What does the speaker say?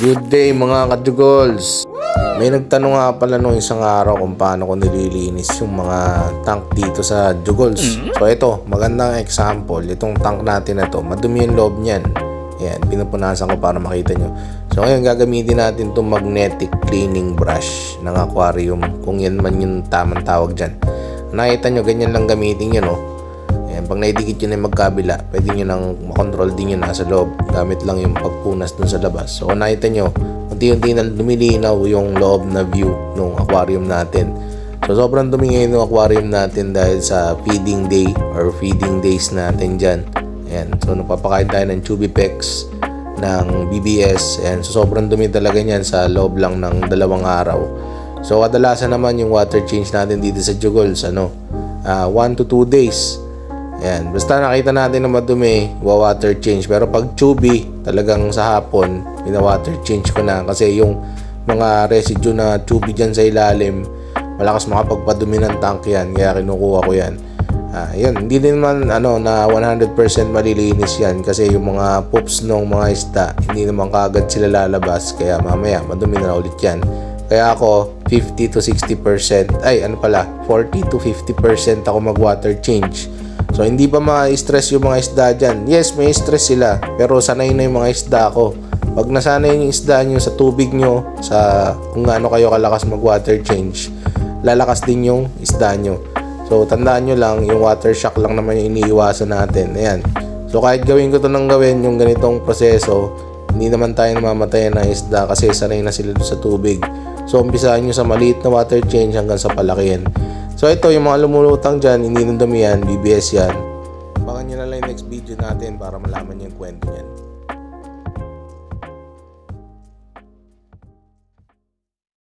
Good day mga kajugols! May nagtanong nga pala nung isang araw kung paano ko nililinis yung mga tank dito sa Jugols. So ito, magandang example. Itong tank natin na to, madumi yung loob niyan. Ayan, pinupunasan ko para makita nyo. So ngayon gagamitin natin itong magnetic cleaning brush ng aquarium. Kung yan man yung tamang tawag dyan. Nakita nyo, ganyan lang gamitin yun, no? Ayan, pag naidikit yun ay magkabila, pwede nyo nang makontrol din yun nasa loob. Gamit lang yung pagpunas dun sa labas. So kung nakita nyo, unti-unti na lumilinaw yung loob na view ng aquarium natin. So sobrang dumi ngayon ng aquarium natin dahil sa feeding day or feeding days natin dyan. Ayan, so nagpapakain tayo ng Chubipex, ng BBS. Ayan, so sobrang dumi talaga niyan sa loob lang ng 2 araw. So kadalasan naman yung water change natin dito sa Jugols, 1 to 2 days. Ayan, basta nakita natin na madumi, water change. Pero pag chubby, talagang sa hapon, water change ko na. Kasi yung mga residue na chubby dyan sa ilalim, malakas makapagpadumi ng tank yan. Kaya kinukuha ko yan. Yan, hindi din naman na 100% malilinis yan. Kasi yung mga poops ng mga isda, hindi naman kaagad sila lalabas. Kaya mamaya, madumi na ulit yan. Kaya ako, 50 to 60%, 40 to 50% ako mag-water change. So, hindi pa ma-stress yung mga isda dyan. Yes, may stress sila. Pero sanay na yung mga isda ko. Pag nasanay yung isda nyo sa tubig nyo, sa kung gaano kayo kalakas mag-water change, lalakas din yung isda nyo. So, tandaan nyo lang, yung water shock lang naman yung iniiwasan natin. Ayan. So, kahit gawin ko to ng gawin yung ganitong proseso, hindi naman tayo namamatayan ng isda kasi sanay na sila sa tubig. So, umpisahan nyo sa maliit na water change hanggang sa palakihin. So ito, yung mga lumulutang dyan, hindi nang dumi yan, BBS yan. Abangan nyo na lang yung next video natin para malaman yung kwento yan.